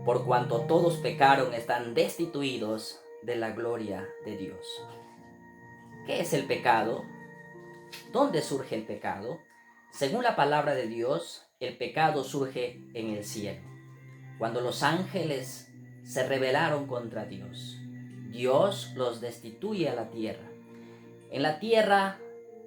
por cuanto todos pecaron, están destituidos de la gloria de Dios. ¿Qué es el pecado? ¿Dónde surge el pecado? Según la palabra de Dios, el pecado surge en el cielo. Cuando los ángeles se rebelaron contra Dios, Dios los destituye a la tierra. En la tierra,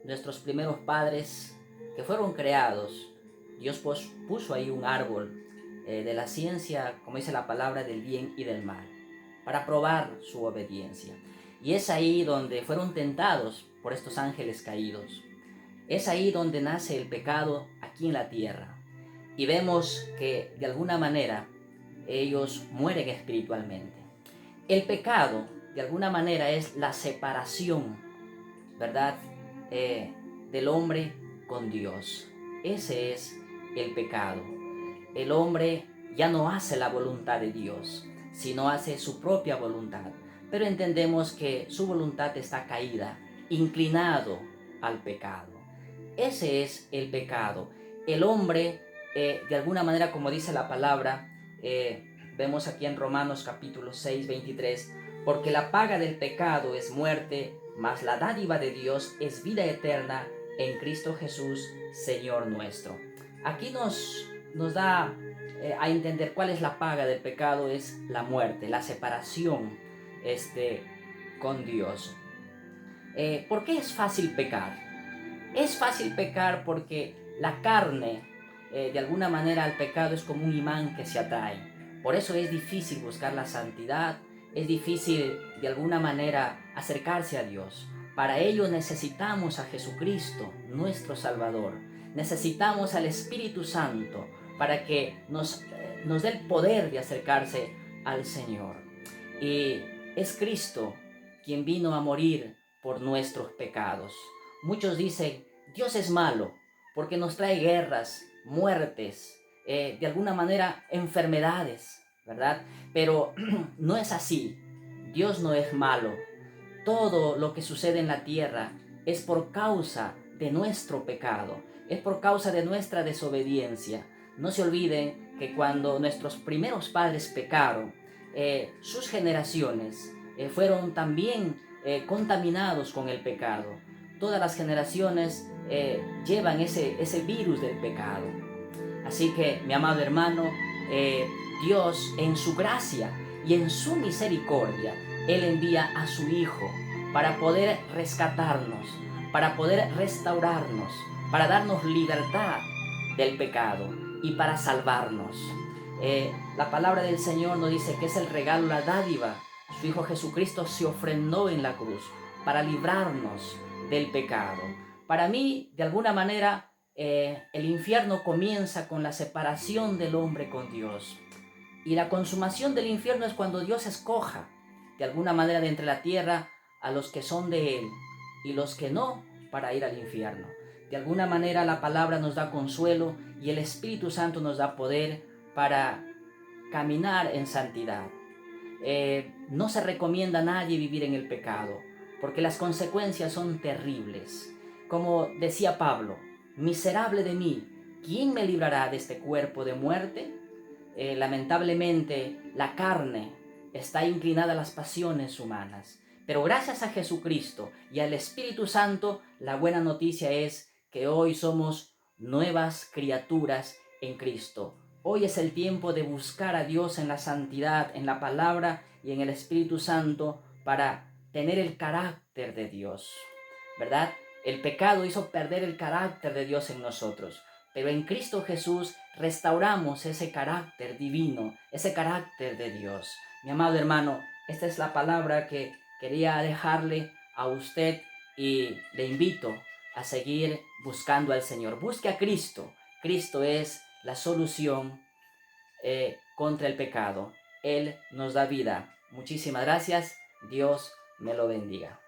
nuestros primeros padres que fueron creados, Dios puso ahí un árbol de la ciencia, como dice la palabra, del bien y del mal, para probar su obediencia. Y es ahí donde fueron tentados por estos ángeles caídos. Es ahí donde nace el pecado aquí en la tierra. Y vemos que de alguna manera ellos mueren espiritualmente. El pecado de alguna manera es la separación, ¿verdad? Del hombre con Dios. Ese es el pecado. El hombre ya no hace la voluntad de Dios, sino hace su propia voluntad. Pero entendemos que su voluntad está caída, inclinado al pecado. Ese es el pecado. El hombre, de alguna manera, como dice la palabra, vemos aquí en Romanos capítulo 6, 23, porque la paga del pecado es muerte, mas la dádiva de Dios es vida eterna en Cristo Jesús, Señor nuestro. Aquí nos da a entender cuál es la paga del pecado, es la muerte, la separación con Dios. ¿Por qué es fácil pecar? Es fácil pecar porque la carne, de alguna manera, al pecado es como un imán que se atrae. Por eso es difícil buscar la santidad, es difícil de alguna manera acercarse a Dios. Para ello necesitamos a Jesucristo, nuestro Salvador. Necesitamos al Espíritu Santo para que nos dé el poder de acercarse al Señor. Y es Cristo quien vino a morir por nuestros pecados. Muchos dicen, Dios es malo porque nos trae guerras, muertes, de alguna manera enfermedades, ¿verdad? Pero no es así. Dios no es malo. Todo lo que sucede en la tierra es por causa de nuestro pecado, es por causa de nuestra desobediencia. No se olviden que cuando nuestros primeros padres pecaron, sus generaciones fueron también contaminados con el pecado. Todas las generaciones llevan ese virus del pecado. Así que, mi amado hermano, Dios en su gracia y en su misericordia, Él envía a su Hijo para poder rescatarnos, para poder restaurarnos, para darnos libertad del pecado y para salvarnos. La palabra del Señor nos dice que es el regalo, la dádiva. Su Hijo Jesucristo se ofrendó en la cruz para librarnos del pecado. Para mí, de alguna manera, el infierno comienza con la separación del hombre con Dios. Y la consumación del infierno es cuando Dios escoja, de alguna manera, de entre la tierra a los que son de Él y los que no, para ir al infierno. De alguna manera la palabra nos da consuelo y el Espíritu Santo nos da poder para caminar en santidad. No se recomienda a nadie vivir en el pecado, porque las consecuencias son terribles. Como decía Pablo, miserable de mí, ¿quién me librará de este cuerpo de muerte? Lamentablemente, la carne está inclinada a las pasiones humanas. Pero gracias a Jesucristo y al Espíritu Santo, la buena noticia es que hoy somos nuevas criaturas en Cristo. Hoy es el tiempo de buscar a Dios en la santidad, en la palabra y en el Espíritu Santo para tener el carácter de Dios, ¿verdad? El pecado hizo perder el carácter de Dios en nosotros, pero en Cristo Jesús restauramos ese carácter divino, ese carácter de Dios. Mi amado hermano, esta es la palabra que quería dejarle a usted y le invito a seguir buscando al Señor. Busque a Cristo. Cristo es la solución contra el pecado. Él nos da vida. Muchísimas gracias. Dios me lo bendiga.